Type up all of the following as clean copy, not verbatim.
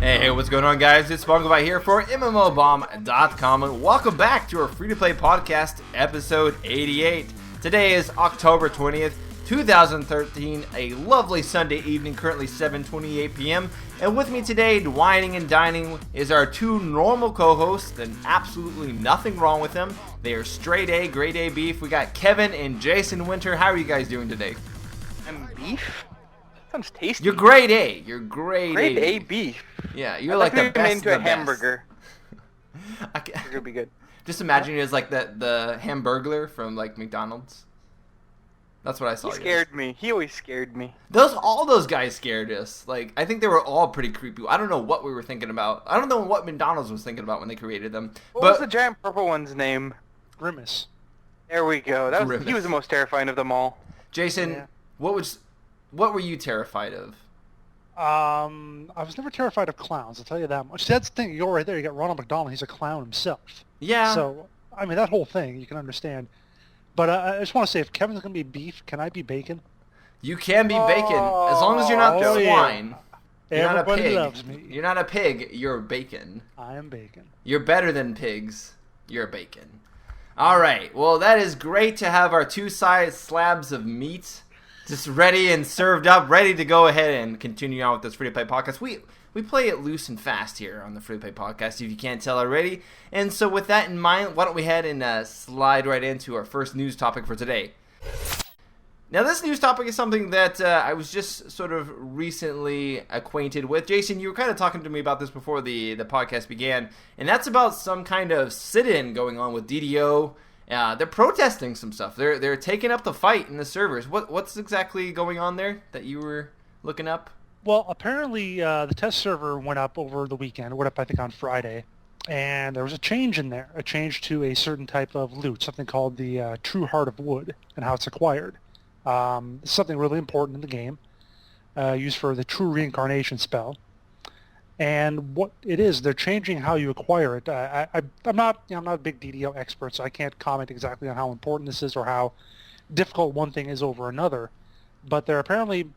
Hey, what's going on, guys? It's Bongobai here for MMOBomb.com, and welcome back to our free-to-play podcast, episode 88. Today is October 20th, 2013, a lovely Sunday evening, currently 7:28 p.m., and with me today, whining and dining, is our two normal co-hosts, and absolutely nothing wrong with them. They are straight A, grade A beef. We got Kevin and Jason Winter. How are you guys doing today? I'm beef? Sounds tasty. You're grade A. You're grade A beef. Yeah, you're like the best into a hamburger. It would be good. Just imagine you as like the Hamburglar from like McDonald's. That's what I saw. He scared me. He always scared me. All those guys scared us. Like, I think they were all pretty creepy. I don't know what we were thinking about. I don't know what McDonald's was thinking about when they created them. What was the giant purple one's name? Grimace. There we go. He was the most terrifying of them all. Jason, what were you terrified of? I was never terrified of clowns, I'll tell you that much. See, that's the thing. You go right there, you got Ronald McDonald, he's a clown himself. Yeah. So, I mean, that whole thing, you can understand. But I just want to say, if Kevin's going to be beef, can I be bacon? You can be bacon, as long as you're not swine. Yeah. You're Everybody not a pig. loves me. You're not a pig, you're bacon. I am bacon. You're better than pigs. You're bacon. Alright, well, that is great to have our two slabs of meat just ready and served up, ready to go ahead and continue on with this free-to-play podcast. We play it loose and fast here on the free-to-play podcast, if you can't tell already. And so with that in mind, why don't we head and slide right into our first news topic for today. Now, this news topic is something that I was just sort of recently acquainted with. Jason, you were kind of talking to me about this before the podcast began, and that's about some kind of sit-in going on with DDO. They're protesting some stuff. They're taking up the fight in the servers. What's exactly going on there that you were looking up? Well, apparently the test server went up over the weekend. It went up, I think, on Friday. And there was a change in there, a change to a certain type of loot, something called the True Heart of Wood, and how it's acquired. It's something really important in the game, used for the True Reincarnation spell. And what it is, they're changing how you acquire it. I'm not a big DDO expert, so I can't comment exactly on how important this is or how difficult one thing is over another. But they're apparently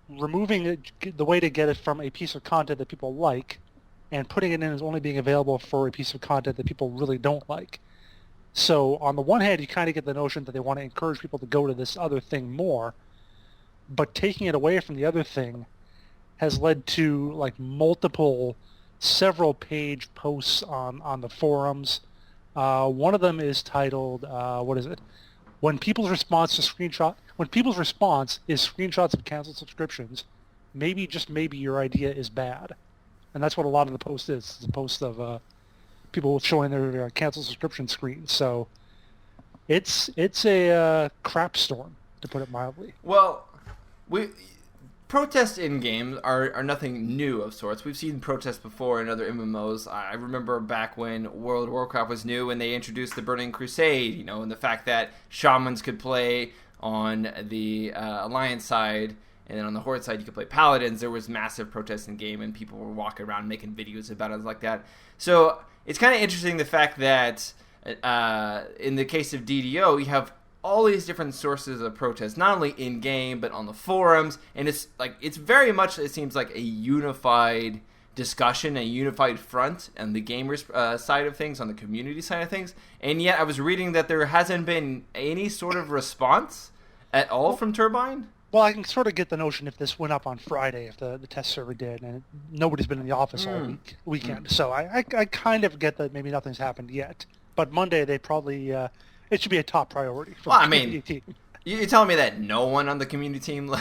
removing it, the way to get it from a piece of content that people like and putting it in as only being available for a piece of content that people really don't like. So on the one hand, you kind of get the notion that they want to encourage people to go to this other thing more, but taking it away from the other thing has led to like several page posts on the forums. One of them is titled, When people's response is screenshots of canceled subscriptions, maybe, just maybe, your idea is bad. And that's what a lot of the post is. It's a post of people showing their canceled subscription screens. So it's a crap storm, to put it mildly. Well, protests in games are nothing new of sorts. We've seen protests before in other MMOs. I remember back when World of Warcraft was new and they introduced the Burning Crusade, and the fact that shamans could play on the Alliance side, and then on the Horde side you could play Paladins. There was massive protests in game and people were walking around making videos about it like that. So it's kind of interesting the fact that in the case of DDO, you have all these different sources of protest, not only in game but on the forums, and it's very much, it seems like, a unified discussion, a unified front on the gamers side of things, on the community side of things. And yet I was reading that there hasn't been any sort of response at all from Turbine. Well, I can sort of get the notion if this went up on Friday, if the test server did, and nobody's been in the office all weekend. So I kind of get that maybe nothing's happened yet. But Monday they probably it should be a top priority for the community team. You're telling me that no one on the community team,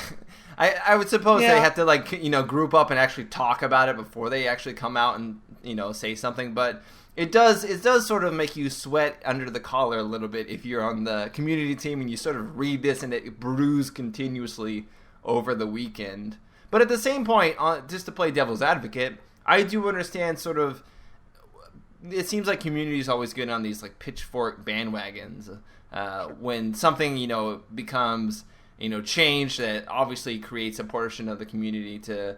I would suppose they have to group up and actually talk about it before they actually come out and say something. But it does sort of make you sweat under the collar a little bit if you're on the community team and you sort of read this and it brews continuously over the weekend. But at the same point, just to play devil's advocate, I do understand sort of. It seems like community is always good on these like pitchfork bandwagons when something becomes changed that obviously creates a portion of the community to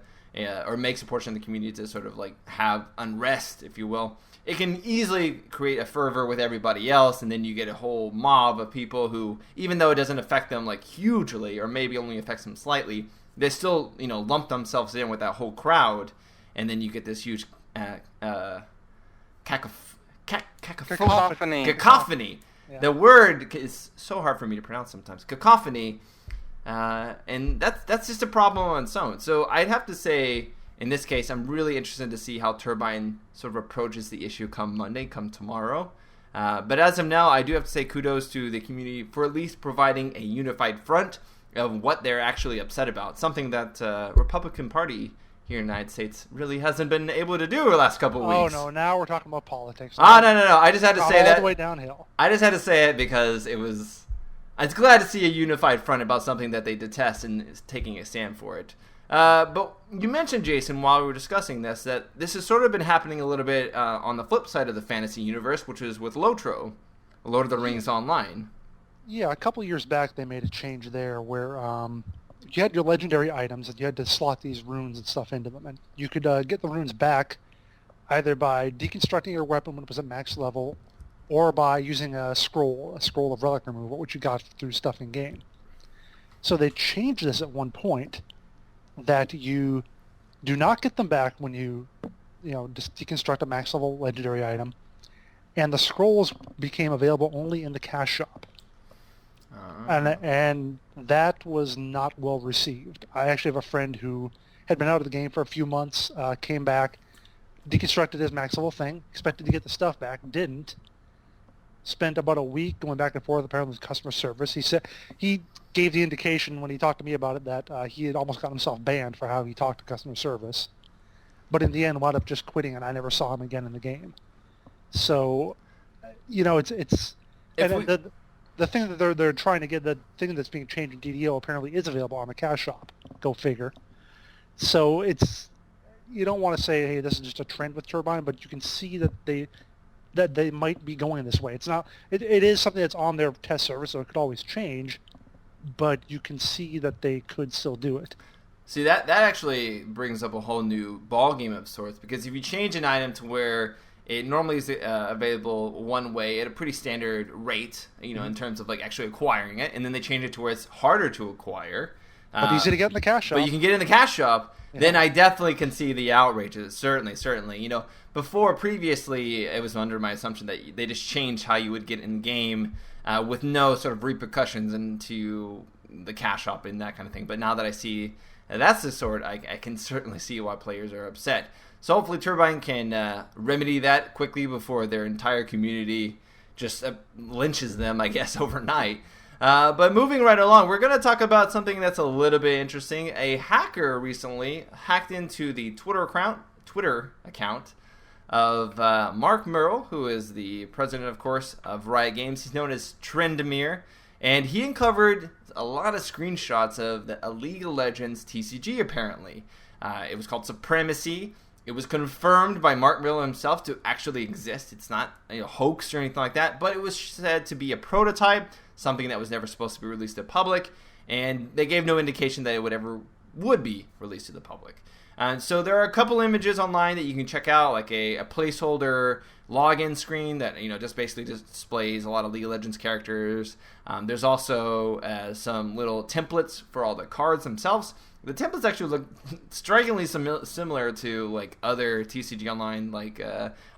or makes a portion of the community to sort of like have unrest, if you will. It can easily create a fervor with everybody else, and then you get a whole mob of people who, even though it doesn't affect them like hugely or maybe only affects them slightly, they still lump themselves in with that whole crowd. and then you get this huge cacophony. Yeah. The word is so hard for me to pronounce sometimes. Cacophony, and that's just a problem on its own. So I'd have to say, in this case, I'm really interested to see how Turbine sort of approaches the issue come Monday, come tomorrow. But as of now, I do have to say kudos to the community for at least providing a unified front of what they're actually upset about. Something that Republican Party here in the United States really hasn't been able to do the last couple of weeks. Oh, no, now we're talking about politics. No. I just had to say that. All the way downhill. I just had to say it because I was glad to see a unified front about something that they detest and is taking a stand for it. But you mentioned, Jason, while we were discussing this, that this has sort of been happening a little bit on the flip side of the fantasy universe, which is with LOTRO, Lord of the Rings Online. Yeah, a couple of years back they made a change there where you had your legendary items and you had to slot these runes and stuff into them. And you could get the runes back either by deconstructing your weapon when it was at max level or by using a scroll of relic removal, which you got through stuff in game. So they changed this at one point that you do not get them back when you just deconstruct a max level legendary item. And the scrolls became available only in the cash shop. And that was not well received. I actually have a friend who had been out of the game for a few months, came back, deconstructed his max level thing, expected to get the stuff back, didn't. Spent about a week going back and forth apparently with customer service. He said he gave the indication when he talked to me about it that he had almost got himself banned for how he talked to customer service. But in the end wound up just quitting and I never saw him again in the game. So, it's the thing that they're trying to get, the thing that's being changed in DDO apparently is available on the cash shop. Go figure. So you don't want to say, hey, this is just a trend with Turbine, but you can see that they might be going this way. It's not. It is something that's on their test server, so it could always change, but you can see that they could still do it. See, that actually brings up a whole new ball game of sorts, because if you change an item to where it normally is available one way at a pretty standard rate, in terms of like actually acquiring it, and then they change it to where it's harder to acquire. But easy to get in the cash shop. But you can get in the cash shop. Yeah. Then I definitely can see the outrages. Certainly. Previously, it was under my assumption that they just changed how you would get in game with no sort of repercussions into the cash shop and that kind of thing. But now that I see that's the sort, I can certainly see why players are upset. So hopefully Turbine can remedy that quickly before their entire community just lynches them, I guess, overnight. But moving right along, we're going to talk about something that's a little bit interesting. A hacker recently hacked into the Twitter account of Mark Merrill, who is the president, of course, of Riot Games. He's known as Trendemir, and he uncovered a lot of screenshots of the League of Legends TCG, apparently. It was called Supremacy. It was confirmed by Mark Merrill himself to actually exist. It's not a hoax or anything like that, but it was said to be a prototype, something that was never supposed to be released to the public, and they gave no indication that it would be released to the public. And so there are a couple images online that you can check out, like a placeholder login screen that just basically displays a lot of League of Legends characters. There's also some little templates for all the cards themselves. The templates actually look strikingly similar to like other TCG Online, like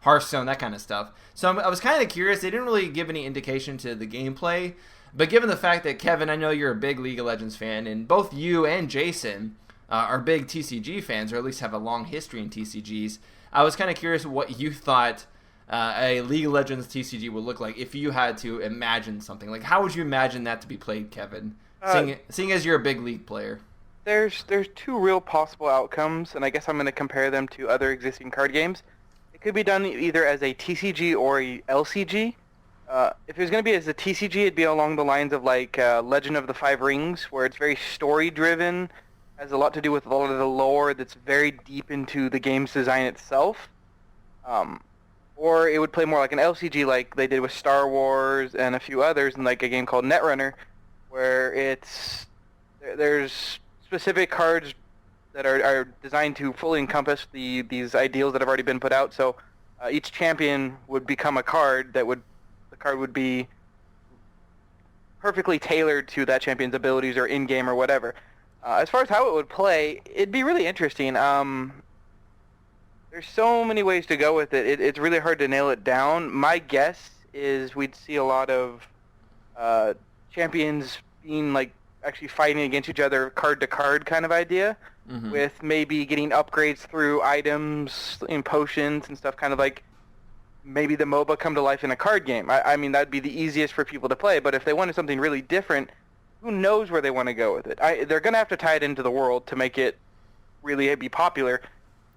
Hearthstone, that kind of stuff. So I was kind of curious. They didn't really give any indication to the gameplay, but given the fact that, Kevin, I know you're a big League of Legends fan, and both you and Jason are big TCG fans, or at least have a long history in TCGs, I was kind of curious what you thought a League of Legends TCG would look like if you had to imagine something. Like, how would you imagine that to be played, Kevin, seeing as you're a big League player? There's two real possible outcomes, and I guess I'm going to compare them to other existing card games. It could be done either as a TCG or a LCG. If it was going to be as a TCG, it'd be along the lines of like Legend of the Five Rings, where it's very story-driven, has a lot to do with a lot of the lore that's very deep into the game's design itself. Or it would play more like an LCG, like they did with Star Wars and a few others, and like a game called Netrunner, where there's specific cards that are designed to fully encompass these ideals that have already been put out. So each champion would become a card the card would be perfectly tailored to that champion's abilities or in-game or whatever. As far as how it would play, it'd be really interesting. There's so many ways to go with it. It's really hard to nail it down. My guess is we'd see a lot of champions being like actually fighting against each other card to card kind of idea, with maybe getting upgrades through items and potions and stuff, kind of like maybe the MOBA come to life in a card game. I mean, that'd be the easiest for people to play, but if they wanted something really different, who knows where they want to go with it. They're going to have to tie it into the world to make it really be popular,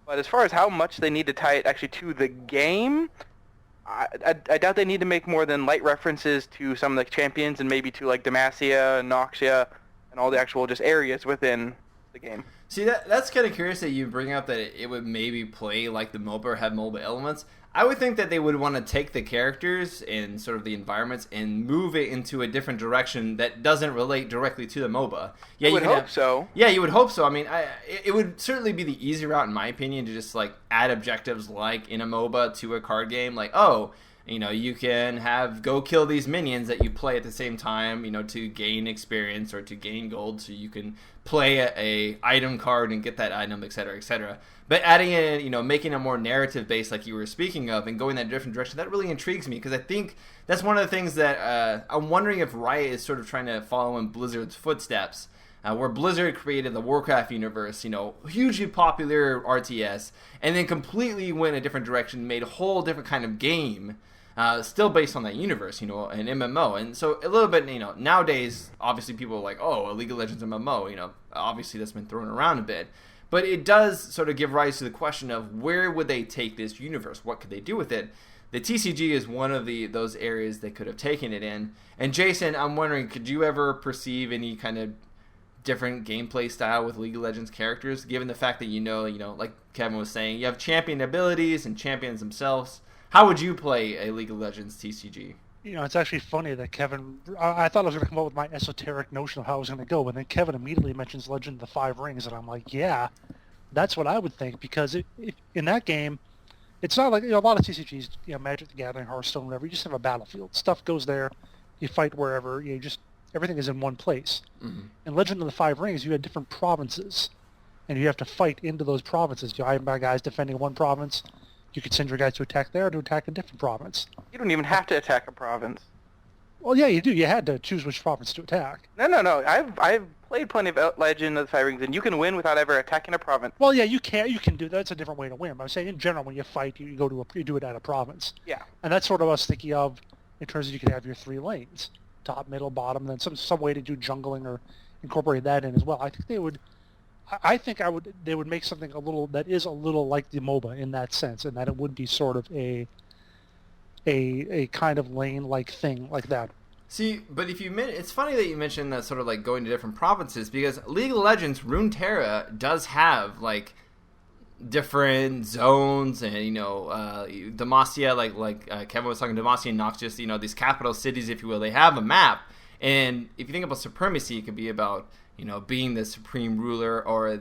but as far as how much they need to tie it actually to the game, I doubt they need to make more than light references to some of the champions and maybe to like Demacia and Noxia and all the actual just areas within the game. See, that's kind of curious that you bring up that it would maybe play like the MOBA or have MOBA elements. I would think that they would want to take the characters and sort of the environments and move it into a different direction that doesn't relate directly to the MOBA. Yeah, you would hope so. Yeah, you would hope so. I mean, it would certainly be the easy route, in my opinion, to just like add objectives like in a MOBA to a card game. Like, oh, you know, you can go kill these minions that you play at the same time, you know, to gain experience or to gain gold, so you can play a item card and get that item, etc., etc. But adding in, you know, making it more narrative based, like you were speaking of, and going that different direction, that really intrigues me, because I think that's one of the things that I'm wondering if Riot is sort of trying to follow in Blizzard's footsteps. Where Blizzard created the Warcraft universe, you know, hugely popular RTS, and then completely went a different direction, made a whole different kind of game, still based on that universe, you know, an MMO. And so a little bit, you know, nowadays, obviously people are like, oh, a League of Legends MMO, you know, obviously that's been thrown around a bit. But it does sort of give rise to the question of where would they take this universe? What could they do with it? The TCG is one of those areas they could have taken it in. And Jason, I'm wondering, could you ever perceive any kind of different gameplay style with League of Legends characters, given the fact that you know, like Kevin was saying, you have champion abilities and champions themselves? How would you play a League of Legends TCG? You know, it's actually funny that Kevin, I thought I was going to come up with my esoteric notion of how I was going to go, but then Kevin immediately mentions Legend of the Five Rings, and I'm like, yeah, that's what I would think, because in that game, it's not like, you know, a lot of TCGs, you know, Magic the Gathering, Hearthstone, whatever, you just have a battlefield. Stuff goes there, you fight wherever, everything is in one place. In Legend of the Five Rings, you had different provinces, and you have to fight into those provinces. You have guys defending one province. You could send your guys to attack there, to attack a different province. You don't even have to attack a province. Well, yeah, you do. You had to choose which province to attack. No. I've played plenty of Legend of the Five Rings, and you can win without ever attacking a province. Well, yeah, you can do that. That's a different way to win. But I'm saying in general, when you fight, you do it at a province. Yeah. And that's sort of what I was thinking of in terms of you could have your three lanes: top, middle, bottom. Then some way to do jungling or incorporate that in as well. I think they would. They would make something that is a little like the MOBA in that sense, and that it would be sort of a kind of lane-like thing like that. See, but it's funny that you mentioned that sort of like going to different provinces, because League of Legends Runeterra does have like different zones, and you know, Demacia, like Kevin was talking, Demacia and Noxus, you know, these capital cities, if you will, they have a map. And if you think about Supremacy, it could be about, you know, being the supreme ruler or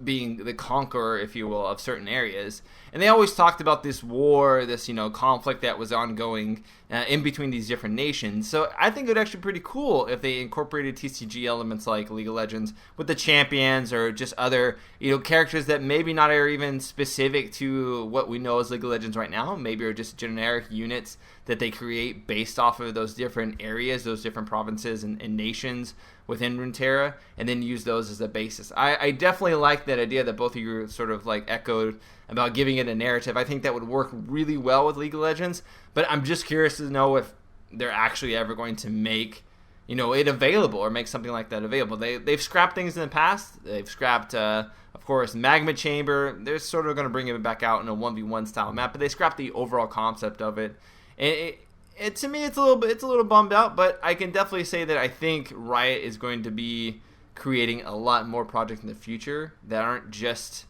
being the conqueror, if you will, of certain areas. And they always talked about this war, this, you know, conflict that was ongoing in between these different nations. So I think it would actually be pretty cool if they incorporated TCG elements like League of Legends with the champions, or just other, you know, characters that maybe not are even specific to what we know as League of Legends right now. Maybe are just generic units that they create based off of those different areas, those different provinces and nations within Runeterra, and then use those as a basis. I definitely like that idea that both of you sort of like echoed about giving it a narrative. I think that would work really well with League of Legends, but I'm just curious to know if they're actually ever going to make, you know, it available, or make something like that available. They've scrapped things in the past. They've scrapped, of course, Magma Chamber. They're sort of going to bring it back out in a 1v1 style map, but they scrapped the overall concept of it. And to me, it's a little bummed out, but I can definitely say that I think Riot is going to be creating a lot more projects in the future that aren't just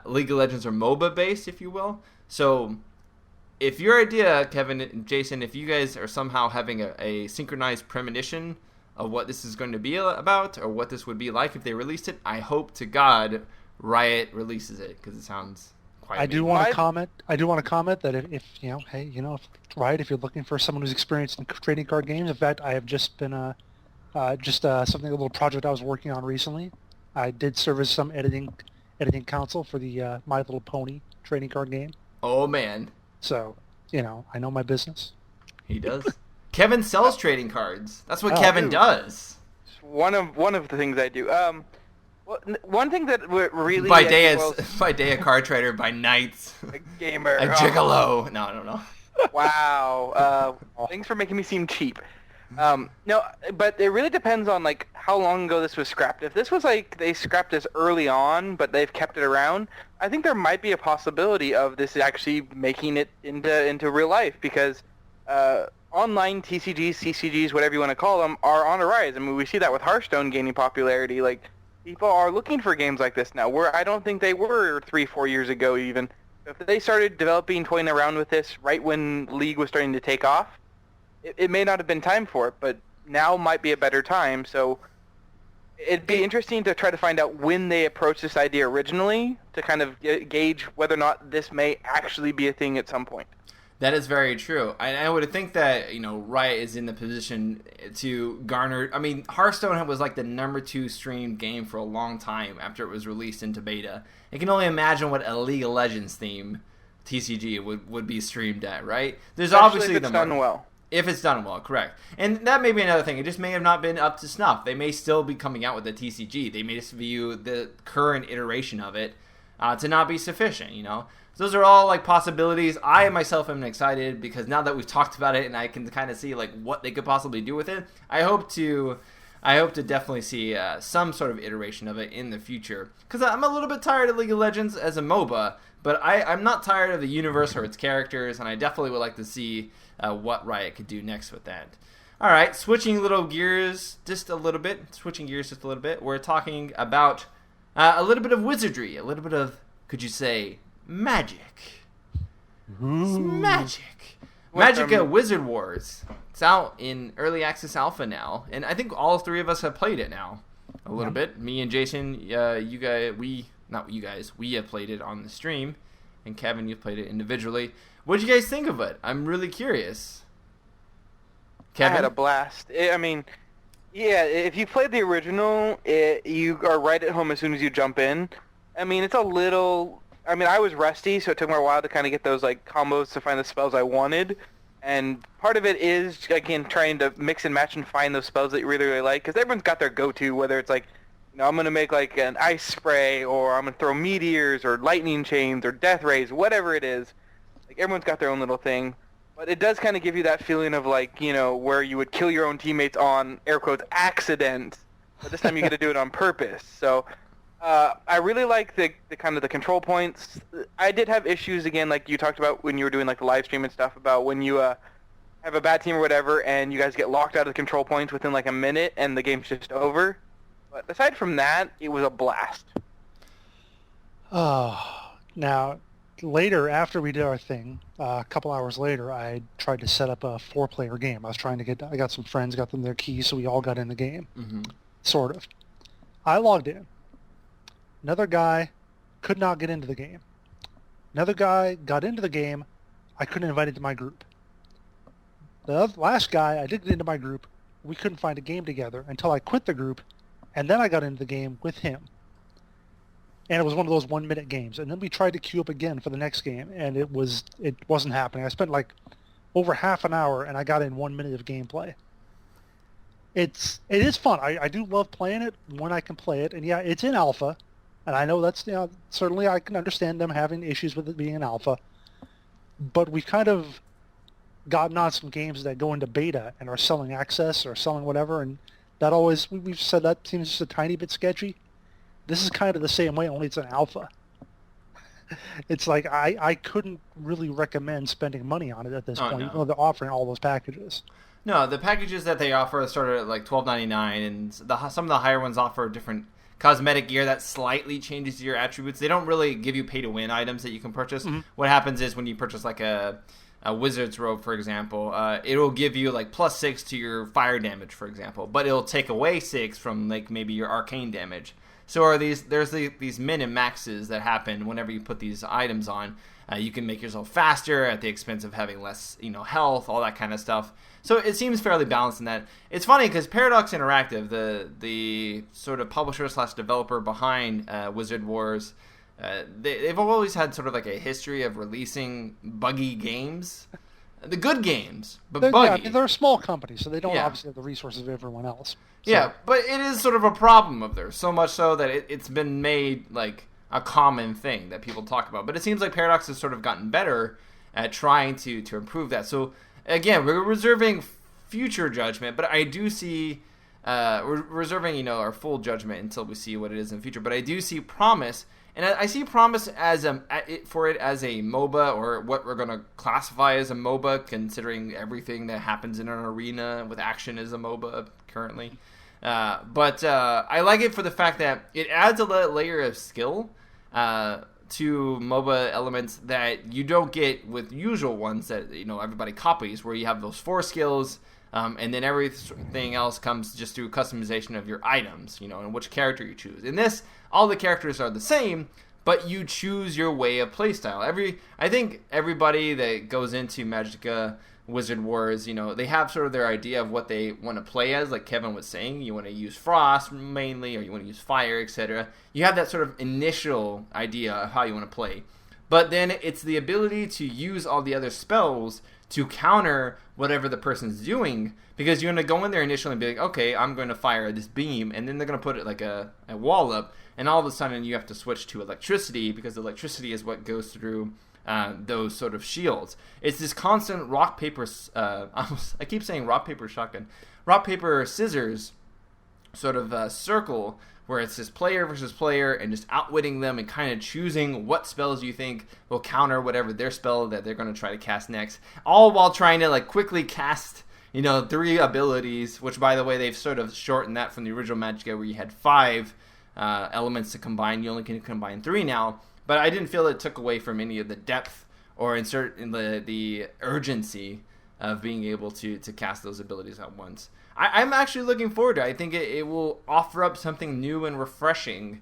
League of Legends or MOBA based, if you will. So if your idea, Kevin and Jason, if you guys are somehow having a synchronized premonition of what this is going to be about, or what this would be like if they released it, I hope to God Riot releases it, because it sounds quite I do want to comment that if you know, hey, you know, if Riot, if you're looking for someone who's experienced in trading card games, in fact, I have just been something, a little project I was working on recently. I did serve as some editing counsel for the My Little Pony trading card game. Oh, man. So, I know my business. He does. Kevin sells trading cards. That's what Kevin does. It's one of the things I do. One thing that really... By day a card trader, by night a gamer. A gigolo. No, I don't know. Wow. Thanks for making me seem cheap. No, but it really depends on like how long ago this was scrapped. If this was like they scrapped this early on, but they've kept it around, I think there might be a possibility of this actually making it into real life because online TCGs, CCGs, whatever you want to call them, are on a rise. I mean, we see that with Hearthstone gaining popularity. Like people are looking for games like this now, where I don't think they were 3-4 years ago even. If they started developing, toying around with this right when League was starting to take off, it may not have been time for it, but now might be a better time. So it'd be interesting to try to find out when they approached this idea originally to kind of gauge whether or not this may actually be a thing at some point. That is very true. I would think that, Riot is in the position to garner... I mean, Hearthstone was like the number 2 streamed game for a long time after it was released into beta. I can only imagine what a League of Legends theme TCG would be streamed at, right? There's obviously if it's done well. If it's done well, correct. And that may be another thing. It just may have not been up to snuff. They may still be coming out with a TCG. They may just view the current iteration of it to not be sufficient, So those are all like possibilities. I myself am excited because now that we've talked about it and I can kind of see like what they could possibly do with it, I hope to definitely see some sort of iteration of it in the future. Because I'm a little bit tired of League of Legends as a MOBA, but I'm not tired of the universe or its characters, and I definitely would like to see what Riot could do next with that. All right, switching gears just a little bit. We're talking about a little bit of wizardry, a little bit of, could you say, magic. It's magic. Magicka Wizard Wars. It's out in early access alpha now, and I think all 3 of us have played it now a little bit. Me and Jason, we have played it on the stream, and Kevin, you've played it individually. What did you guys think of it? I'm really curious. Kevin? I had a blast. If you played the original, you are right at home as soon as you jump in. I mean, it's a little... I mean, I was rusty, so it took me a while to kind of get those like combos to find the spells I wanted. And part of it is, again, trying to mix and match and find those spells that you really, really like. Because everyone's got their go-to, whether it's like, I'm going to make like an ice spray, or I'm going to throw meteors, or lightning chains, or death rays, whatever it is. Like, everyone's got their own little thing. But it does kind of give you that feeling of like, where you would kill your own teammates on, air quotes, accident. But this time you get to do it on purpose. So... I really like the kind of the control points. I did have issues, again, like you talked about when you were doing like the live stream and stuff, about when you have a bad team or whatever and you guys get locked out of the control points within like a minute and the game's just over. But aside from that, it was a blast. Now, later, after we did our thing, a couple hours later, I tried to set up a 4-player game. I got some friends, got them their keys, so we all got in the game. Mm-hmm. Sort of. I logged in. Another guy could not get into the game. Another guy got into the game. I couldn't invite him to my group. The last guy, I did get into my group. We couldn't find a game together until I quit the group, and then I got into the game with him. And it was one of those 1-minute games. And then we tried to queue up again for the next game, and it wasn't happening. I spent like over half an hour, and I got in 1 minute of gameplay. It is fun. I do love playing it when I can play it. And yeah, it's in alpha. And I know that's, certainly I can understand them having issues with it being an alpha. But we've kind of gotten on some games that go into beta and are selling access or selling whatever, and that always, we've said that seems just a tiny bit sketchy. This is kind of the same way, only it's an alpha. It's like, I couldn't really recommend spending money on it at this point, even though they're offering all those packages. No, the packages that they offer start at like $12.99, and some of the higher ones offer different cosmetic gear that slightly changes your attributes. They don't really give you pay-to-win items that you can purchase. Mm-hmm. What happens is when you purchase like a wizard's robe, for example, it'll give you like +6 to your fire damage, for example, but it'll take away 6 from like maybe your arcane damage. So there's these min and maxes that happen whenever you put these items on. You can make yourself faster at the expense of having less, health, all that kind of stuff. So it seems fairly balanced in that. It's funny because Paradox Interactive, the sort of publisher / developer behind Wizard Wars, they've always had sort of like a history of releasing buggy games. The good games, but buggy. Yeah, I mean, they're a small company, so they don't obviously have the resources of everyone else. So. Yeah, but it is sort of a problem of theirs, so much so that it's been made like a common thing that people talk about. But it seems like Paradox has sort of gotten better at trying to improve that. So again, we're reserving future judgment, but I do see we're reserving our full judgment until we see what it is in the future. But I do see promise. And I see promise as for it as a MOBA, or what we're going to classify as a MOBA, considering everything that happens in an arena with action is a MOBA currently. But I like it for the fact that it adds a layer of skill to MOBA elements that you don't get with usual ones that everybody copies, where you have those 4 skills. And then everything else comes just through customization of your items, and which character you choose. In this, all the characters are the same, but you choose your way of playstyle. I think everybody that goes into Magicka Wizard Wars, they have sort of their idea of what they want to play as, like Kevin was saying. You want to use Frost mainly, or you want to use Fire, etc. You have that sort of initial idea of how you want to play. But then it's the ability to use all the other spells to counter whatever the person's doing, because you're going to go in there initially and be like, okay, I'm going to fire this beam, and then they're going to put it like a wall up, and all of a sudden you have to switch to electricity, because electricity is what goes through those sort of shields. It's this constant rock, paper, I keep saying rock, paper, shotgun, rock, paper, scissors sort of circle, where it's this player versus player and just outwitting them and kind of choosing what spells you think will counter whatever their spell that they're going to try to cast next, all while trying to quickly cast 3 abilities, which, by the way, they've sort of shortened that from the original Magicka where you had 5 elements to combine. You only can combine 3 now, but I didn't feel it took away from any of the depth or insert in the urgency of being able to cast those abilities at once. I'm actually looking forward to it. I think it will offer up something new and refreshing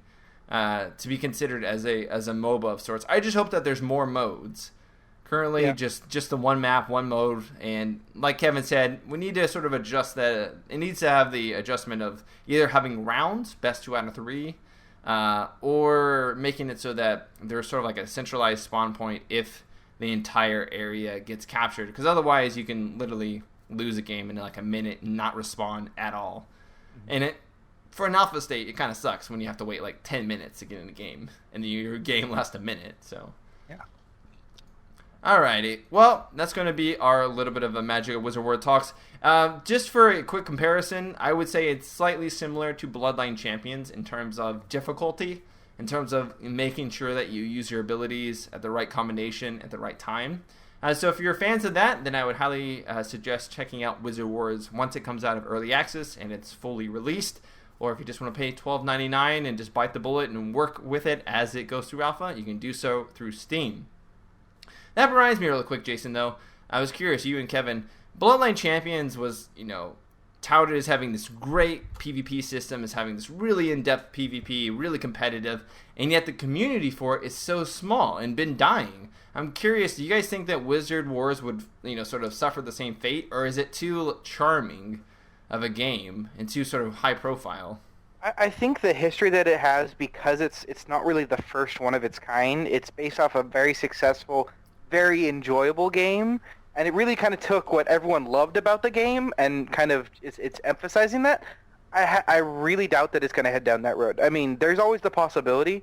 to be considered as a MOBA of sorts. I just hope that there's more modes. Currently, just the one map, one mode, and like Kevin said, we need to sort of adjust that. It needs to have the adjustment of either having rounds, best 2 out of 3, or making it so that there's sort of like a centralized spawn point if the entire area gets captured. Because otherwise, you can literally lose a game in like a minute and not respawn at all. Mm-hmm. And for an alpha state, it kind of sucks when you have to wait like 10 minutes to get in a game, and your game lasts a minute. So yeah. Alrighty, well, that's going to be our little bit of a Magicka Wizard World Talks. Just for a quick comparison, I would say it's slightly similar to Bloodline Champions in terms of difficulty, in terms of making sure that you use your abilities at the right combination at the right time. So if you're fans of that, then I would highly suggest checking out Wizard Wars once it comes out of early access and it's fully released. Or if you just want to pay $12.99 and just bite the bullet and work with it as it goes through alpha, you can do so through Steam. That reminds me real quick, Jason, though. I was curious, you and Kevin, Bloodline Champions was, touted as having this great PvP system, as having this really in-depth PvP, really competitive, and yet the community for it is so small and been dying. I'm curious, do you guys think that Wizard Wars would, sort of suffer the same fate, or is it too charming of a game and too sort of high profile? I think the history that it has, because it's not really the first one of its kind, it's based off a very successful, very enjoyable game, and it really kind of took what everyone loved about the game and kind of it's emphasizing that. I really doubt that it's going to head down that road. I mean, there's always the possibility,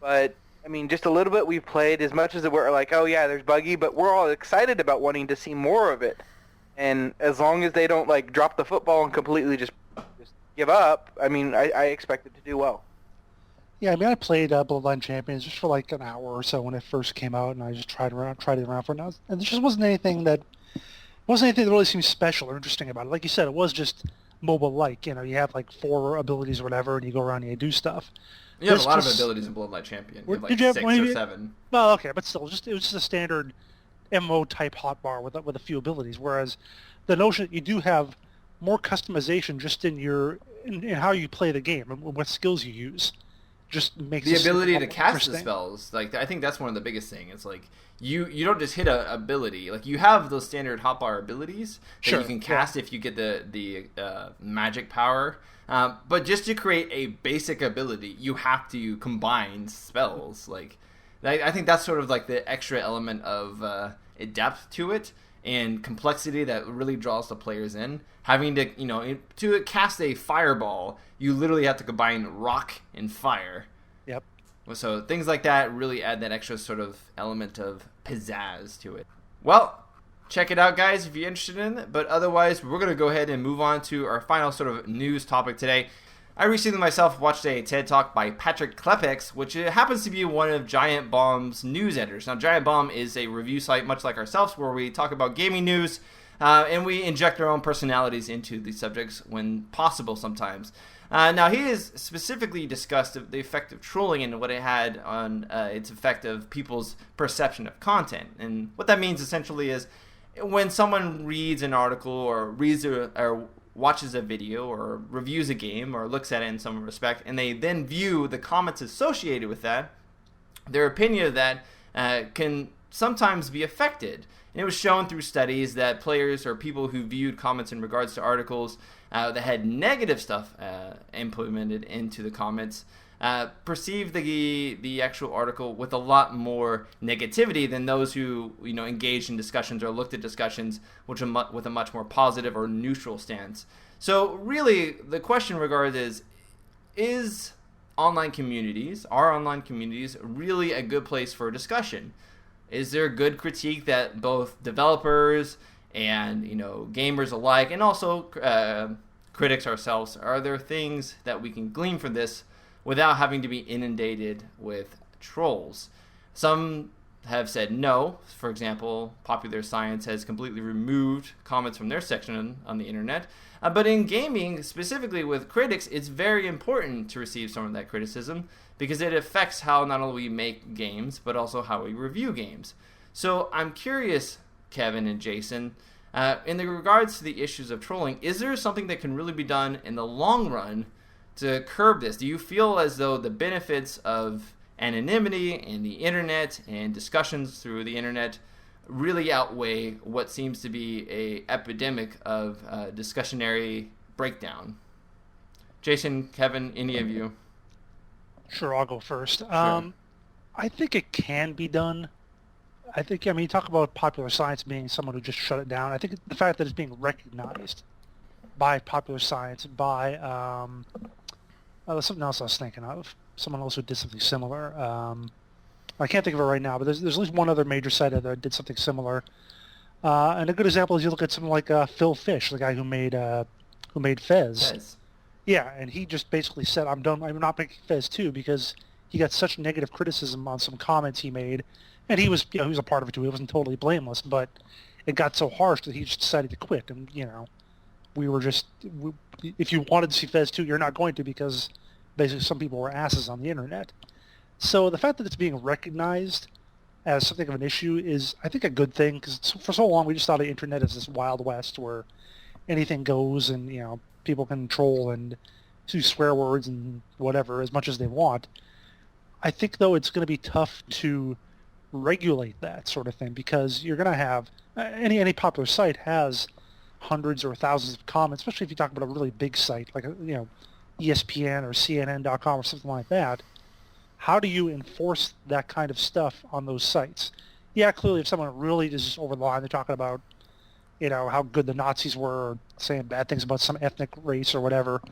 but I mean, just a little bit we've played, as much as we're like, oh yeah, there's buggy, but we're all excited about wanting to see more of it. And as long as they don't drop the football and completely just give up, I mean, I expect it to do well. Yeah, I mean, I played Bloodline Champions just for an hour or so when it first came out, and I just tried it around for now, and there just wasn't anything that really seemed special or interesting about it. Like you said, it was just MOBA-like. You have 4 abilities or whatever, and you go around and you do stuff. You have a lot of abilities in Bloodline Champion. You have 6 or 7. Well, okay, but still, it was just a standard MMO type hotbar with a few abilities. Whereas the notion that you do have more customization just in how you play the game and what skills you use just makes the ability to cast the interesting. spells. Like, I think that's one of the biggest things. It's like you don't just hit a ability. Like, you have those standard hotbar abilities that Sure, you can cast if you get the magic power. But just to create a basic ability, you have to combine spells. Like, I think that's sort of like the extra element of depth to it and complexity that really draws the players in. Having to, to cast a fireball, you literally have to combine rock and fire. Yep. So things like that really add that extra sort of element of pizzazz to it. Well, check it out, guys, if you're interested in it. But otherwise, we're going to go ahead and move on to our final sort of news topic today. I recently myself watched a TED Talk by Patrick Klepek, which happens to be one of Giant Bomb's news editors. Now, Giant Bomb is a review site much like ourselves where we talk about gaming news and we inject our own personalities into the subjects when possible sometimes. Now, he has specifically discussed the effect of trolling and what it had on its effect of people's perception of content. And what that means essentially is when someone reads an article or or watches a video or reviews a game or looks at it in some respect, and they then view the comments associated with that, their opinion of that can sometimes be affected. And it was shown through studies that players or people who viewed comments in regards to articles that had negative stuff implemented into the comments perceived the actual article with a lot more negativity than those who engaged in discussions or looked at discussions with a much more positive or neutral stance. So really, the question regarding is are online communities really a good place for discussion? Is there good critique that both developers and gamers alike, and also critics ourselves, are there things that we can glean from this without having to be inundated with trolls? Some have said no. For example, Popular Science has completely removed comments from their section on the internet. But in gaming, specifically with critics, it's very important to receive some of that criticism because it affects how not only we make games, but also how we review games. So I'm curious, Kevin and Jason, in the regards to the issues of trolling, is there something that can really be done in the long run to curb this? Do you feel as though the benefits of anonymity and the internet and discussions through the internet really outweigh what seems to be a epidemic of discussionary breakdown? Jason, Kevin, any of you? Sure, I'll go first. Sure. I think it can be done. You talk about Popular Science being someone who just shut it down. I think the fact that it's being recognized by Popular Science, by something else I was thinking of. Someone else who did something similar. I can't think of it right now, but there's at least one other major site that did something similar. And a good example is you look at something like Phil Fish, the guy who made Fez. Yeah, and he just basically said, "I'm done. I'm not making Fez 2 because he got such negative criticism on some comments he made, and he was a part of it too. He wasn't totally blameless, but it got so harsh that he just decided to quit. And if you wanted to see Fez 2, you're not going to because basically some people were asses on the internet. So the fact that it's being recognized as something of an issue is, I think, a good thing because for so long we just thought of the internet as this Wild West where anything goes and people can troll and use swear words and whatever as much as they want. I think though it's going to be tough to regulate that sort of thing because you're going to have any popular site has hundreds or thousands of comments, especially if you talk about a really big site like ESPN or CNN.com or something like that. How do you enforce that kind of stuff on those sites? Yeah, clearly if someone really is just over the line, they're talking about how good the Nazis were or saying bad things about some ethnic race or whatever,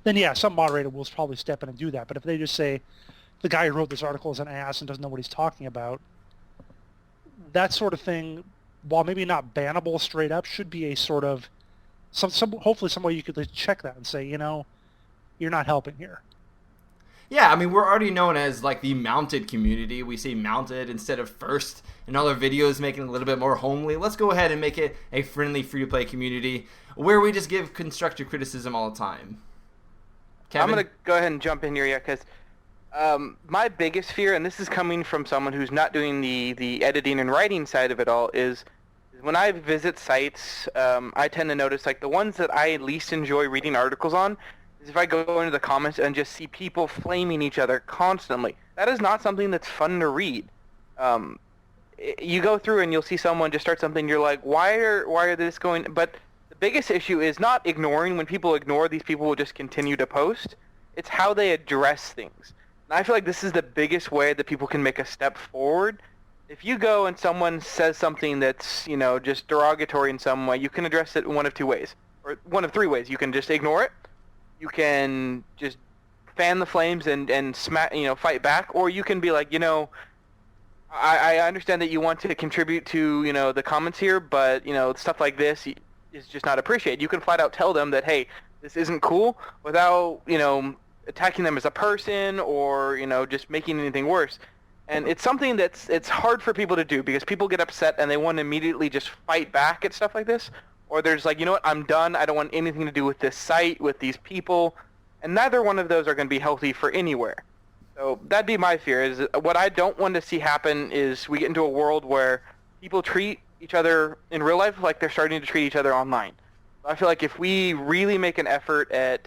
then yeah, some moderator will probably step in and do that. But if they just say the guy who wrote this article is an ass and doesn't know what he's talking about, that sort of thing, while maybe not bannable straight up, should be a sort of hopefully some way you could check that and say, you're not helping here. Yeah, I mean, we're already known as like the mounted community. We say mounted instead of first in all our videos, making it a little bit more homely. Let's go ahead and make it a friendly, free-to-play community where we just give constructive criticism all the time. Kevin? I'm going to go ahead and jump in here, because my biggest fear, and this is coming from someone who's not doing the editing and writing side of it all, is when I visit sites, I tend to notice like the ones that I least enjoy reading articles on is if I go into the comments and just see people flaming each other constantly. That is not something that's fun to read. You go through and you'll see someone just start something, you're like, why are this going? But the biggest issue is not ignoring. When people ignore, these people will just continue to post. It's how they address things. And I feel like this is the biggest way that people can make a step forward. If you go and someone says something that's, just derogatory in some way, you can address it in one of two ways, or one of three ways. You can just ignore it. You can just fan the flames and fight back, or you can be like, I understand that you want to contribute to, the comments here, but, stuff like this is just not appreciated. You can flat out tell them that, hey, this isn't cool, without, attacking them as a person or, just making anything worse. And it's something it's hard for people to do because people get upset and they want to immediately just fight back at stuff like this. Or there's like, you know what, I'm done. I don't want anything to do with this site, with these people. And neither one of those are going to be healthy for anywhere. So that'd be my fear. Is what I don't want to see happen is we get into a world where people treat each other in real life like they're starting to treat each other online. I feel like if we really make an effort at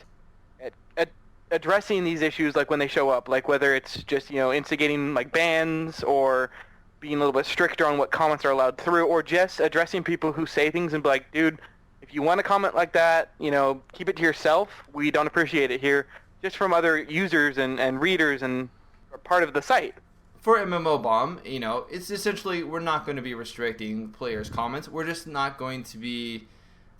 addressing these issues, like when they show up, like whether it's just, instigating like bans or being a little bit stricter on what comments are allowed through, or just addressing people who say things and be like, dude, if you want to comment like that, keep it to yourself. We don't appreciate it here. Just from other users and readers and part of the site. For MMOBomb, it's essentially we're not going to be restricting players' comments. We're just not going to be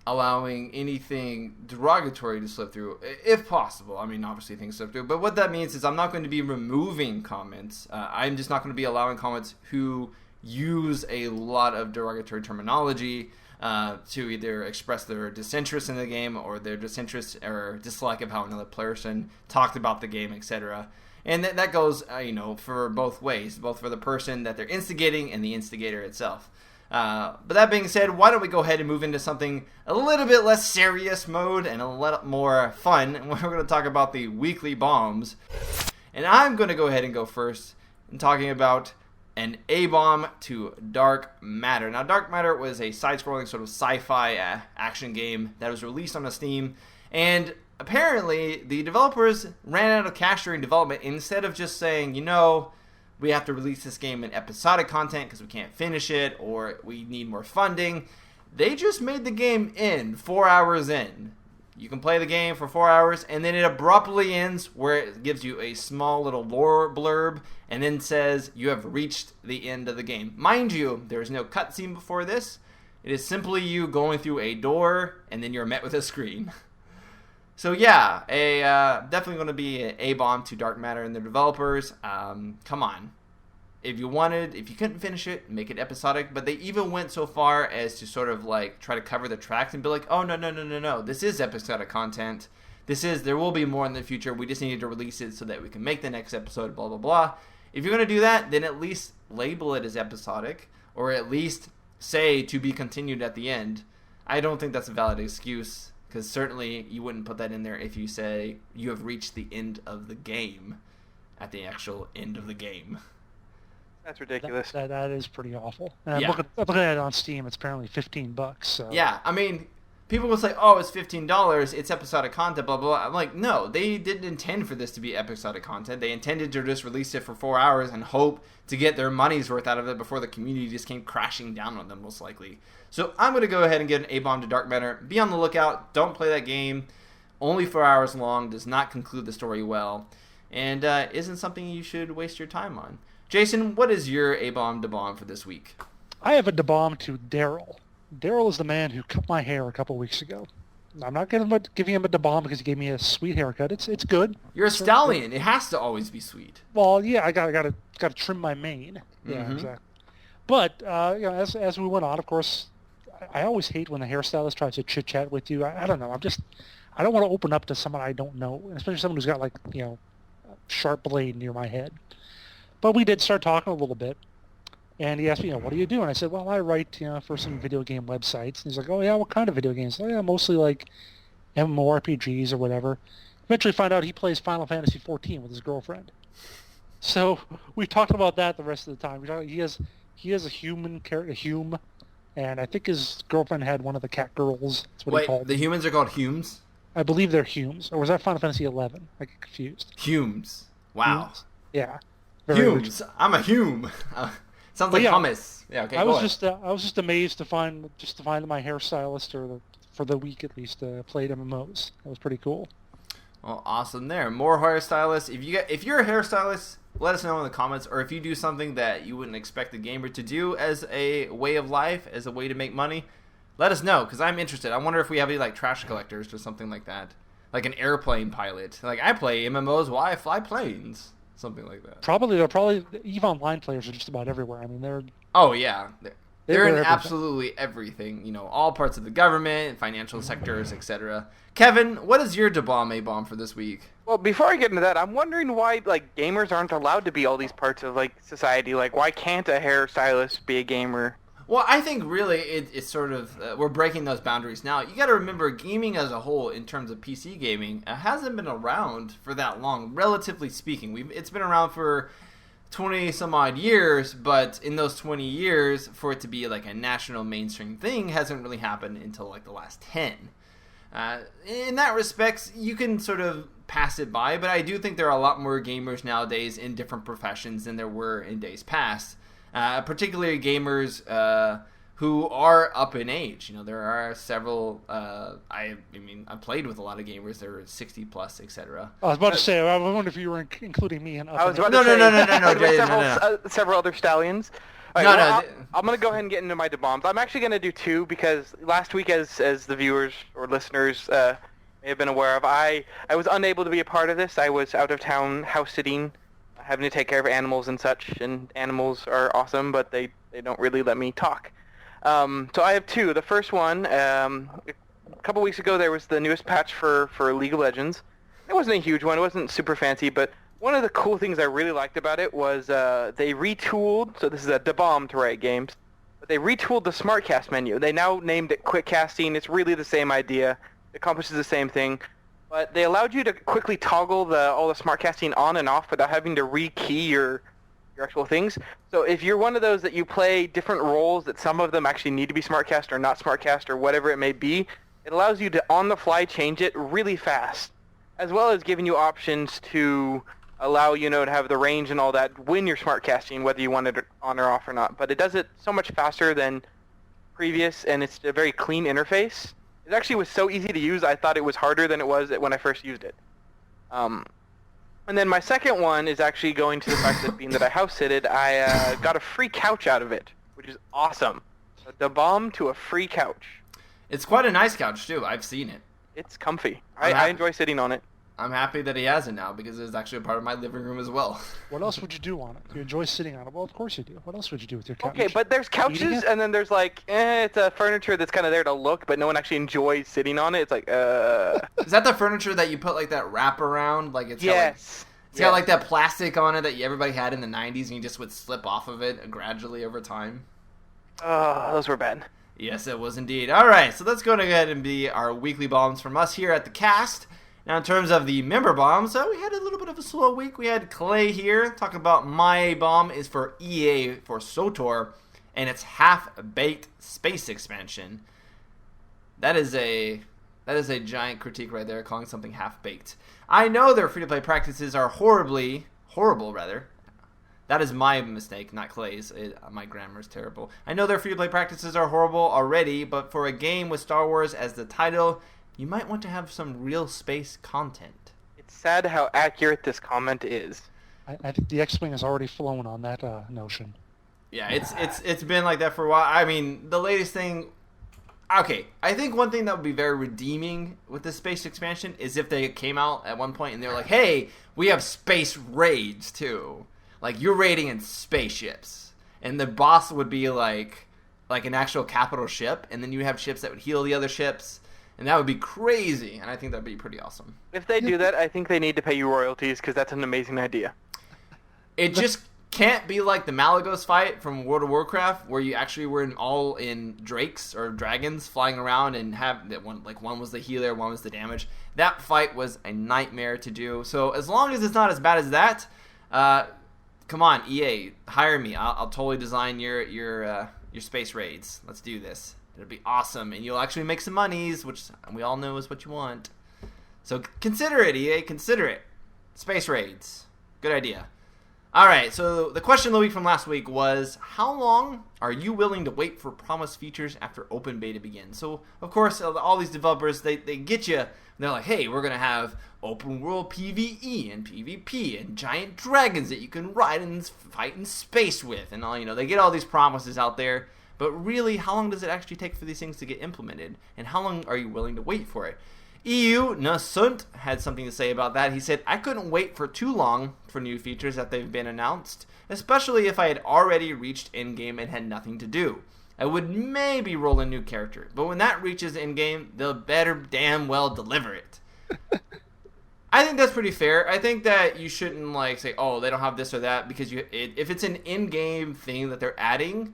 allowing anything derogatory to slip through, if possible. I mean, obviously things slip through, but what that means is I'm not going to be removing comments. I'm just not going to be allowing comments who use a lot of derogatory terminology to either express their disinterest in the game or their disinterest or dislike of how another person talked about the game, etc. And that goes, for both ways, both for the person that they're instigating and the instigator itself. But that being said, why don't we go ahead and move into something a little bit less serious mode and a little more fun. And we're going to talk about the weekly bombs. And I'm going to go ahead and go first in talking about an A-bomb to Dark Matter. Now, Dark Matter was a side-scrolling sort of sci-fi action game that was released on Steam. And apparently, the developers ran out of cash during development. Instead of just saying, we have to release this game in episodic content because we can't finish it or we need more funding, they just made the game end 4 hours in. You can play the game for 4 hours and then it abruptly ends where it gives you a small little lore blurb and then says you have reached the end of the game. Mind you, there's no cutscene before this. It is simply you going through a door and then you're met with a screen. So yeah, definitely going to be an A-bomb to Dark Matter and the developers. Come on. If you couldn't finish it, make it episodic. But they even went so far as to sort of like try to cover the tracks and be like, oh, no. This is episodic content. There will be more in the future. We just needed to release it so that we can make the next episode, blah, blah, blah. If you're going to do that, then at least label it as episodic or at least say to be continued at the end. I don't think that's a valid excuse. Because certainly you wouldn't put that in there if you say you have reached the end of the game at the actual end of the game. That's ridiculous. That is pretty awful. And yeah. I'm looking at it on Steam. It's apparently $15. So. Yeah, I mean, people will say, oh, it's $15. It's episodic content, blah, blah, blah. I'm like, no, they didn't intend for this to be episodic content. They intended to just release it for 4 hours and hope to get their money's worth out of it before the community just came crashing down on them, most likely. So I'm going to go ahead and get an A-bomb to Dark Matter. Be on the lookout. Don't play that game. Only 4 hours long. Does not conclude the story well. And isn't something you should waste your time on. Jason, what is your A-bomb to bomb for this week? I have a da-bomb to Daryl. Daryl is the man who cut my hair a couple weeks ago. I'm not giving him a da-bomb because he gave me a sweet haircut. It's good. You're a stallion. It has to always be sweet. Well, yeah, I got to trim my mane. Yeah, exactly. But as we went on, of course, I always hate when the hairstylist tries to chit-chat with you. I don't know. I don't want to open up to someone I don't know, especially someone who's got a sharp blade near my head. But we did start talking a little bit, and he asked me, what do you do? And I said, well, I write, for some video game websites. And he's like, oh yeah, what kind of video games? Oh yeah, mostly like MMORPGs or whatever. Eventually find out he plays Final Fantasy XIV with his girlfriend. So we talked about that the rest of the time. He has a human character, Hume. And I think his girlfriend had one of the cat girls. That's what he called the them. humans are called Humes? I believe they're Humes. Or was that Final Fantasy 11? I get confused. Humes. Wow. Humes? Yeah. Very Humes. I'm a Hume. Sounds like hummus. Yeah. Okay. I was just amazed to find my hairstylist for the week at least played MMOs. That was pretty cool. Well, awesome there. More hairstylists. If you're a hairstylist, let us know in the comments, or if you do something that you wouldn't expect a gamer to do as a way of life, as a way to make money, let us know, because I'm interested. I wonder if we have any like trash collectors or something like that, like an airplane pilot. Like I play MMOs while I fly planes, something like that. Probably EVE Online players are just about everywhere. I mean, they're oh yeah, they're in everything. absolutely everything. You know, all parts of the government, financial sectors, etc. Kevin, what is your MMOBomb for this week? Well, before I get into that, I'm wondering why like gamers aren't allowed to be all these parts of like society. Like, why can't a hairstylist be a gamer? Well, I think really it's sort of we're breaking those boundaries now. You got to remember, gaming as a whole, in terms of PC gaming, hasn't been around for that long, relatively speaking. It's been around for 20 some odd years, but in those 20 years, for it to be like a national mainstream thing, hasn't really happened until like the last 10. In that respect, you can sort of pass it by, but I do think there are a lot more gamers nowadays in different professions than there were in days past. Particularly gamers who are up in age. You know, there are several. I mean, I've played with a lot of gamers. They're 60 plus, etc. I was about to say. I wonder if you were including me in. I was about to say no. Several other stallions. Right, I'm going to go ahead and get into my bombs. I'm actually going to do two because last week, as the viewers or listeners may have been aware of, I was unable to be a part of this. I was out of town house sitting, having to take care of animals and such, and animals are awesome, but they don't really let me talk. So I have two. The first one, a couple weeks ago, there was the newest patch for League of Legends. It wasn't a huge one. It wasn't super fancy, but one of the cool things I really liked about it was they retooled, so this is a bomb to Riot Games, but they retooled the SmartCast menu. They now named it Quick Casting. It's really the same idea. It accomplishes the same thing. But they allowed you to quickly toggle all the smart casting on and off without having to rekey your actual things. So if you're one of those that you play different roles that some of them actually need to be smart cast or not smart cast or whatever it may be, it allows you to on the fly change it really fast, as well as giving you options to allow to have the range and all that when you're smart casting, whether you want it on or off or not. But it does it so much faster than previous, and it's a very clean interface. It actually was so easy to use, I thought it was harder than it was when I first used it. And then my second one is actually going to the fact that being that I house-sitted, I got a free couch out of it, which is awesome. The bomb to a free couch. It's quite a nice couch, too. I've seen it. It's comfy. I enjoy sitting on it. I'm happy that he has it now because it's actually a part of my living room as well. What else would you do on it? You enjoy sitting on it? Well, of course you do. What else would you do with your couch? Okay, but there's couches, and then there's like, it's a furniture that's kind of there to look, but no one actually enjoys sitting on it. It's like, Is that the furniture that you put like that wrap around? Like it's got like that plastic on it that everybody had in the 90s, and you just would slip off of it gradually over time. Oh, those were bad. Yes, it was indeed. All right, so let's go ahead and be our weekly bombs from us here at the cast. Now, in terms of the member bombs, we had a little bit of a slow week. We had Clay here talk about my bomb is for EA for SOTOR, and it's half-baked space expansion. That is a giant critique right there, calling something half-baked. I know their free-to-play practices are horrible. That is my mistake, not Clay's. My grammar is terrible. I know their free-to-play practices are horrible already, but for a game with Star Wars as the title, you might want to have some real space content. It's sad how accurate this comment is. I think the X-Wing has already flown on that notion. Yeah, it's been like that for a while. I mean, the latest thing... Okay, I think one thing that would be very redeeming with the space expansion is if they came out at one point and they were like, hey, we have space raids too. Like, you're raiding in spaceships. And the boss would be like an actual capital ship, and then you have ships that would heal the other ships. And that would be crazy, and I think that would be pretty awesome. If they do that, I think they need to pay you royalties, because that's an amazing idea. It just can't be like the Malagos fight from World of Warcraft, where you actually were all in drakes or dragons flying around and have that one. Like one was the healer, one was the damage. That fight was a nightmare to do. So as long as it's not as bad as that, come on, EA, hire me. I'll totally design your space raids. Let's do this. It'll be awesome, and you'll actually make some monies, which we all know is what you want. So consider it, EA. Consider it. Space raids. Good idea. All right, so the question of the week from last week was, how long are you willing to wait for promised features after open beta begins? So, of course, all these developers, they get you. They're like, hey, we're going to have open world PvE and PvP and giant dragons that you can ride and fight in space with. And all, they get all these promises out there. But really, how long does it actually take for these things to get implemented? And how long are you willing to wait for it? EU Nasunt had something to say about that. He said, I couldn't wait for too long for new features that they've been announced, especially if I had already reached endgame and had nothing to do. I would maybe roll a new character, but when that reaches endgame, they'll better damn well deliver it. I think that's pretty fair. I think that you shouldn't say, oh, they don't have this or that, because if it's an in-game thing that they're adding,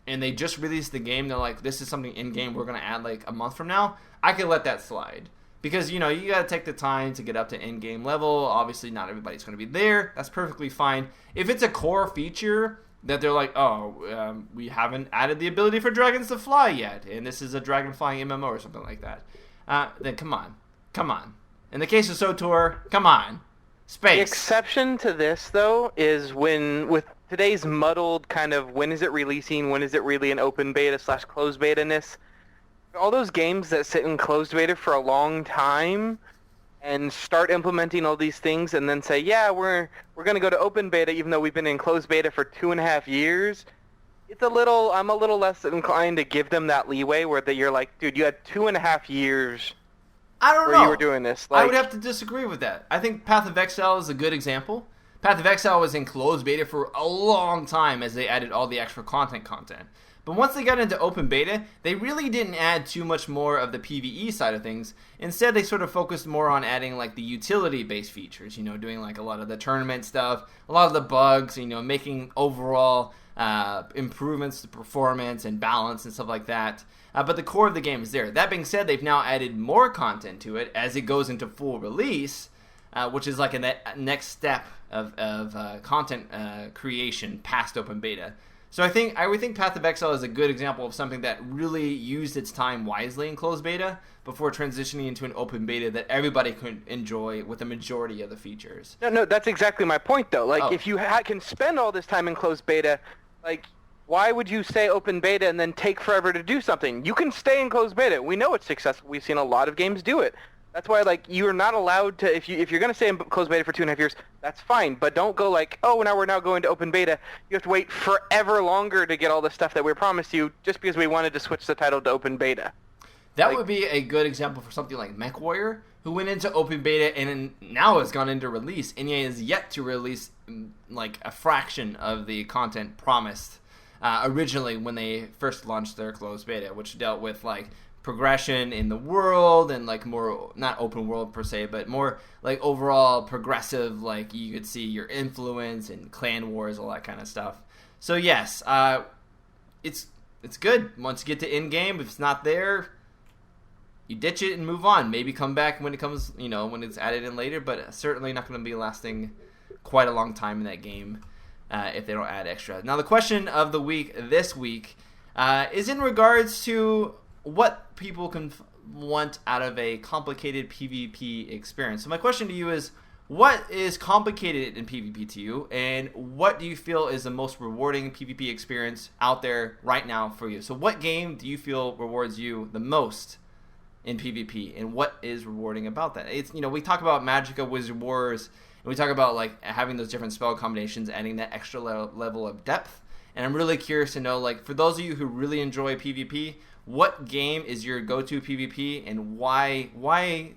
and they just released the game, they're like, this is something in-game we're going to add a month from now, I could let that slide. Because, you got to take the time to get up to in-game level. Obviously, not everybody's going to be there. That's perfectly fine. If it's a core feature that they're like, we haven't added the ability for dragons to fly yet, and this is a dragon flying MMO or something like that, then come on. Come on. In the case of SOTOR, come on. Space. The exception to this, though, is with today's muddled kind of when is it releasing, when is it really an open beta / closed beta-ness, all those games that sit in closed beta for a long time and start implementing all these things and then say, yeah, we're going to go to open beta even though we've been in closed beta for 2.5 years, I'm a little less inclined to give them that leeway where you're like, dude, you had 2.5 years I don't where know. you were doing this. I would have to disagree with that. I think Path of Exile is a good example. Path of Exile was in closed beta for a long time as they added all the extra content. But once they got into open beta, they really didn't add too much more of the PvE side of things. Instead, they sort of focused more on adding the utility-based features, doing a lot of the tournament stuff, a lot of the bugs, making overall improvements to performance and balance and stuff like that. But the core of the game is there. That being said, they've now added more content to it as it goes into full release, which is a next step of content creation past open beta. So I would think Path of Exile is a good example of something that really used its time wisely in closed beta before transitioning into an open beta that everybody could enjoy with the majority of the features. No, that's exactly my point, though. If you can spend all this time in closed beta, why would you say open beta and then take forever to do something? You can stay in closed beta. We know it's successful. We've seen a lot of games do it. That's why, you're not allowed to, if you're going to stay in closed beta for 2.5 years, that's fine. But don't go now we're now going to open beta. You have to wait forever longer to get all the stuff that we promised you just because we wanted to switch the title to open beta. That would be a good example for something like MechWarrior, who went into open beta and now has gone into release, and EA is yet to release a fraction of the content promised originally when they first launched their closed beta, which dealt with progression in the world and more, not open world per se, but more overall progressive, you could see your influence and clan wars, all that kind of stuff. So yes, it's good. Once you get to in game, if it's not there, you ditch it and move on. Maybe come back when it comes, when it's added in later, but certainly not going to be lasting quite a long time in that game if they don't add extra. Now the question of the week this week is in regards to what people can want out of a complicated PvP experience. So my question to you is, what is complicated in PvP to you, and what do you feel is the most rewarding PvP experience out there right now for you? So what game do you feel rewards you the most in PvP, and what is rewarding about that? It's we talk about Magicka, Wizard Wars, and we talk about having those different spell combinations, adding that extra level of depth. And I'm really curious to know, for those of you who really enjoy PvP, what game is your go-to PvP, and why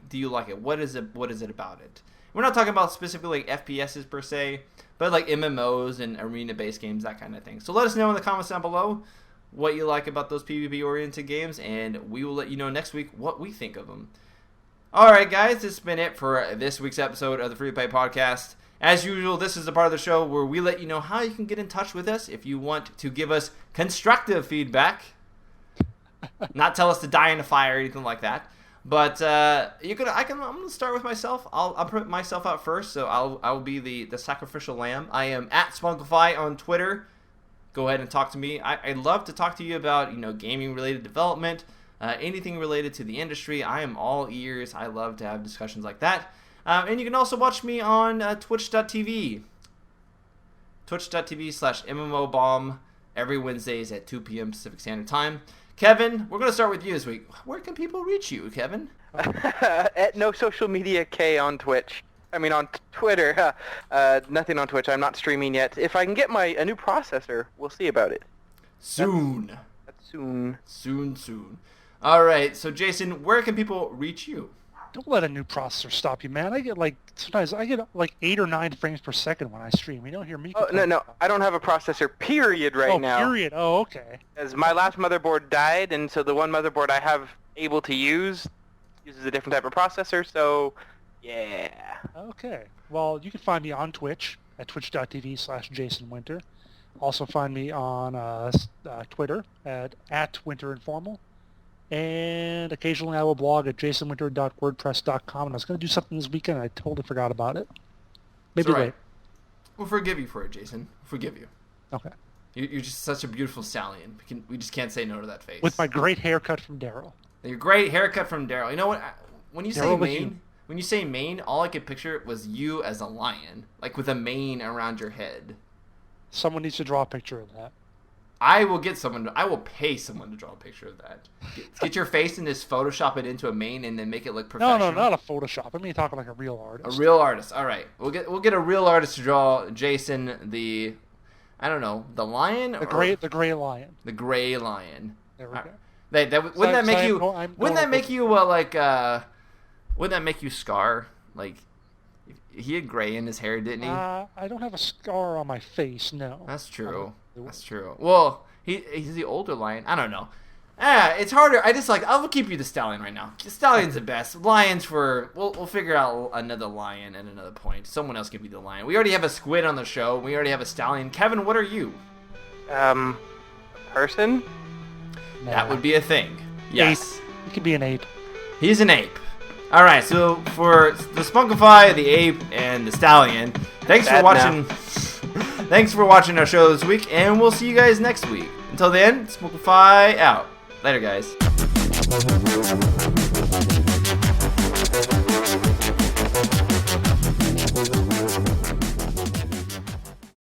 do you like it? What is it about it? We're not talking about specifically FPSs per se, but MMOs and arena-based games, that kind of thing. So let us know in the comments down below what you like about those PvP-oriented games, and we will let you know next week what we think of them. Alright guys, this has been it for this week's episode of the Free Play Podcast. As usual, this is the part of the show where we let you know how you can get in touch with us if you want to give us constructive feedback. Not tell us to die in a fire or anything like that. But I'm gonna start with myself. I'll put myself out first, so I'll be the sacrificial lamb. I am at Spunkify on Twitter. Go ahead and talk to me. I'd love to talk to you about gaming related development, anything related to the industry. I am all ears. I love to have discussions like that. And you can also watch me on twitch.tv. Twitch.tv/MMOBomb every Wednesdays at 2 p.m. Pacific Standard Time. Kevin, we're going to start with you this week. Where can people reach you, Kevin? At no social media K on Twitch. I mean, on Twitter. Nothing on Twitch. I'm not streaming yet. If I can get a new processor, we'll see about it. Soon. That's soon. Soon. All right. So, Jason, where can people reach you? Don't let a new processor stop you, man. Sometimes I get like 8 or 9 frames per second when I stream. You don't hear me. Oh, no. I don't have a processor, period, right now. Oh, period. Oh, okay. As my last motherboard died, and so the one motherboard I have able to use uses a different type of processor, so yeah. Okay. Well, you can find me on Twitch at twitch.tv/JasonWinter. Also find me on Twitter at @WinterInformal. And occasionally I will blog at jasonwinter.wordpress.com. And I was going to do something this weekend, and I totally forgot about it. Maybe right. late. We'll forgive you for it, Jason. We'll forgive you. Okay. You're just such a beautiful stallion. We just can't say no to that face. With my great haircut from Daryl. Your great haircut from Daryl. You know what? When you Daryl say mane, all I could picture was you as a lion, like with a mane around your head. Someone needs to draw a picture of that. I will pay someone to draw a picture of that. Get your face and just Photoshop it into a mane and then make it look professional. No, not a Photoshop. I mean, talking like a real artist. A real artist. All right. We'll get a real artist to draw Jason the lion? The gray lion. The gray lion. There we go. Wouldn't that make you Scar? Like, he had gray in his hair, didn't he? I don't have a scar on my face, no. That's true. That's true. Well, he's the older lion. I don't know. It's harder. I'll keep you the stallion right now. Stallion's the best. Lions we'll figure out another lion at another point. Someone else can be the lion. We already have a squid on the show. We already have a stallion. Kevin, what are you? A person? That would be a thing. Yes. Ape. He could be an ape. He's an ape. All right, so for the Spunkify, the ape, and the stallion, thanks for watching. Thanks for watching our show this week, and we'll see you guys next week. Until then, Spunkify out. Later, guys.